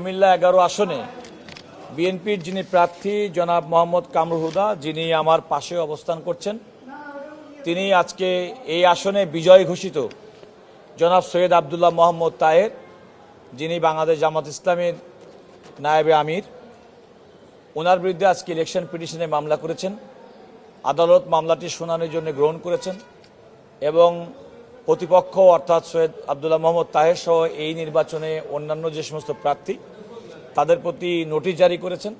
কুমিল্লা 11 আসনে বিএনপির যিনি প্রার্থী জনাব মোহাম্মদ কামরুল হুদা, যিনি আমার পাশে অবস্থান করছেন, তিনি আজকে এই আসনে বিজয় ঘোষিত জনাব সৈয়দ আবদুল্লাহ মোহাম্মদ তাহের, যিনি বাংলাদেশ জামাত ইসলামের নায়েবে আমির। ওনার বিরুদ্ধে আজকে ইলেকশন পিটিশনে মামলা করেছেন। আদালত মামলাটি শুনানির জন্য গ্রহণ করেছেন এবং প্রতিপক্ষ অর্থাৎ সৈয়দ আবদুল্লাহ মোহাম্মদ তাহের সহ এই নির্বাচনে অন্যান্য যে সমস্ত প্রার্থী তাদের প্রতি নোটিশ জারি করেছেন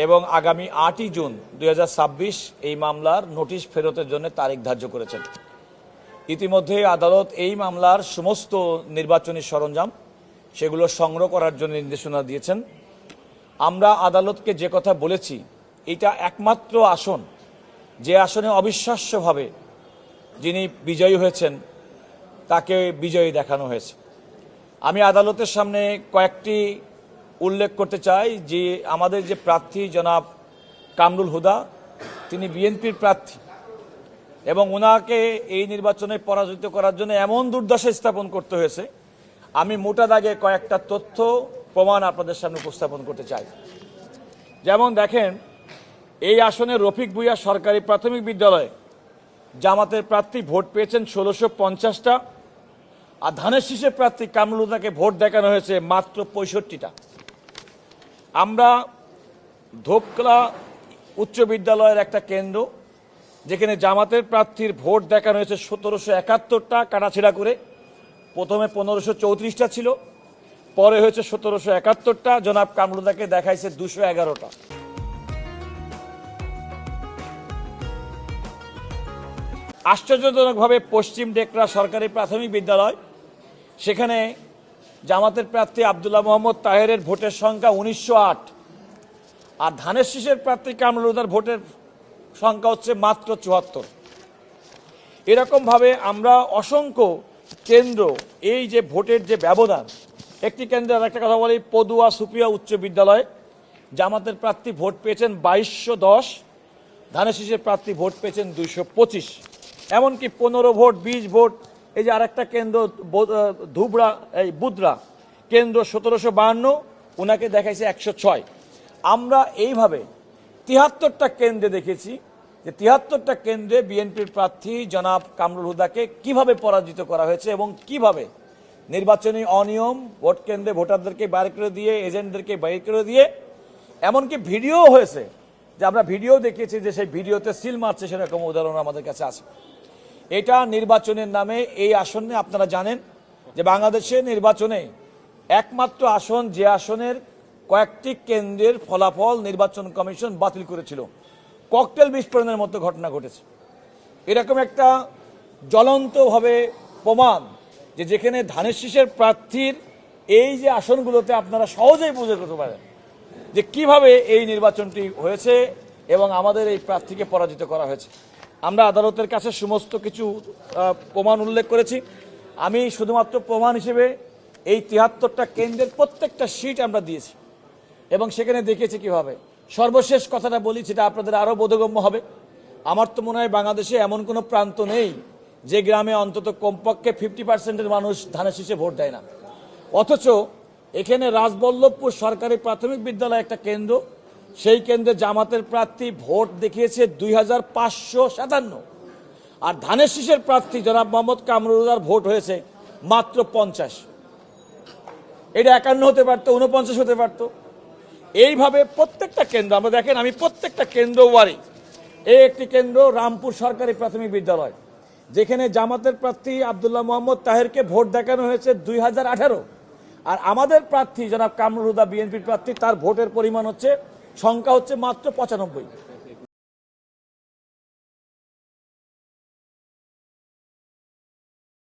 এবং আগামী 8ই জুন 2026 এই মামলার নোটিশ ফেরতের জন্য তারিখ ধার্য করেছেন। ইতিমধ্যে আদালত এই মামলার সমস্ত নির্বাচনী সরঞ্জাম সেগুলো সংগ্রহ করার জন্য নির্দেশনা দিয়েছেন। আমরা আদালতকে যে কথা বলেছি, এটা একমাত্র আসন যে আসনে অবিশ্বাস্যভাবে যিনি বিজয়ী হয়েছেন তাকে বিজয়ী দেখানো হয়েছে। আমি আদালতের সামনে কয়েকটি উল্লেখ করতে চাই যে আমাদের যে প্রার্থী জনাব কামরুল হুদা, তিনি বিএনপির প্রার্থী এবং ওনাকে এই নির্বাচনে পরাজিত করার জন্য এমন দুর্দশা স্থাপন করতে হয়েছে। আমি মোটা দাগে কয়েকটা তথ্য প্রমাণ আপনাদের সামনে উপস্থাপন করতে চাই। যেমন দেখেন, এই আসনে রফিক ভুইয়া সরকারি প্রাথমিক বিদ্যালয়ে জামাতের প্রার্থী ভোট পেয়েছেন 1650টা, আর ধানের শীষের প্রার্থী কামরুল হুদাকে ভোট দেখানো হয়েছে মাত্র 65টা। আমরা ধোপকলা উচ্চ বিদ্যালয়ের একটা কেন্দ্র, যেখানে জামাতের প্রার্থীর ভোট দেখানো হয়েছে 1771টা কাটাছিড়া করে। প্রথমে 1534টা ছিল, পরে হয়েছে 1771টা। জনাব কামরুল হুদাকে দেখাইছে 211টা। আশ্চর্যজনকভাবে পশ্চিম ডেকরা সরকারি প্রাথমিক বিদ্যালয়, সেখানে জামাতের প্রার্থী আবদুল্লাহ মোহাম্মদ তাহেরের ভোটের সংখ্যা 1908, আর ধানের শীষের প্রার্থী কামরুল হুদার ভোটের সংখ্যা হচ্ছে মাত্র 74। এরকমভাবে আমরা অসংখ্য কেন্দ্র, এই যে ভোটের যে ব্যবধান, একটি কেন্দ্রের একটা কথা বলি, পদুয়া সুপিয়া উচ্চ বিদ্যালয়ে জামাতের প্রার্থী ভোট পেয়েছেন 2210, ধানের শীষের প্রার্থী ভোট পেয়েছেন 225। এমনকি 15 ভোট 20 ভোট, এই যে আরেকটা কেন্দ্র ধুবড়া এই বুদরা কেন্দ্র 1752, ওনাকে দেখাইছে 106। আমরা এইভাবে 73টা কেন্দ্রে দেখেছি যে 73টা কেন্দ্রে বিএনপির প্রার্থী জনাব কামরুল হুদাকে কিভাবে পরাজিত করা হয়েছে এবং কিভাবে নির্বাচনী অনিয়ম, ভোট কেন্দ্রে ভোটারদেরকে বাইর করে দিয়ে, এজেন্টদেরকে বাইর করে দিয়ে, এমনকি ভিডিও হয়েছে যে আমরা ভিডিও দেখিয়েছি যে সেই ভিডিওতে সিল মারছে, সেরকম উদাহরণ আমাদের কাছে আছে। এটা নির্বাচনের নামে এই আসনে আপনারা জানেন যে বাংলাদেশের নির্বাচনে একমাত্র আসন যে আসনের কয়েকটি কেন্দ্রের ফলাফল নির্বাচন কমিশন বাতিল করেছিল, ককটেল বিস্ফোরণের মতো ঘটনা ঘটেছে। এরকম একটা জ্বলন্তভাবে প্রমাণ যে যেখানে ধানের শীষের প্রার্থীর এই যে আসনগুলোতে আপনারা সহজেই বুঝে করতে পারেন যে কিভাবে এই নির্বাচনটি হয়েছে এবং আমাদের এই প্রার্থীকে পরাজিত করা হয়েছে। আমরা আদালতের কাছে সমস্ত কিছু প্রমাণ উল্লেখ করেছি। আমি শুধুমাত্র প্রমাণ হিসেবে এই 73টা কেন্দ্রের প্রত্যেকটা সিট আমরা দিয়েছি এবং সেখানে দেখিয়েছি কীভাবে। সর্বশেষ কথাটা বলি, সেটা আপনাদের আরও বোধগম্য হবে। আমার তো মনে হয় বাংলাদেশে এমন কোনো প্রান্ত নেই যে গ্রামে অন্তত কমপক্ষে 50%-এর মানুষ ধানের শীষে ভোট দেয় না। অথচ এখানে রাজবল্লভপুর সরকারি প্রাথমিক বিদ্যালয় একটা কেন্দ্র, সেই কেন্দ্রে জামাতের প্রার্থী ভোট দেখিয়েছে 2557, আর ধানের শীষের প্রার্থী জনাব মোহাম্মদ কামরুল হুদার ভোট হয়েছে মাত্র 50। এটা 51 হতে পারতো, 49 হতে পারতো। এইভাবে প্রত্যেকটা কেন্দ্র আমরা দেখেন, আমি প্রত্যেকটা কেন্দ্র ওয়ারি। এই একটি কেন্দ্র রামপুর সরকারি প্রাথমিক বিদ্যালয়, যেখানে জামাতের প্রার্থী আবদুল্লাহ মোহাম্মদ তাহেরকে ভোট দেখানো হয়েছে 2018, আর আমাদের প্রার্থী জনাব কামরুল হুদা বিএনপির প্রার্থী, তার ভোটের পরিমাণ হচ্ছে সংখ্যা হচ্ছে মাত্র 95।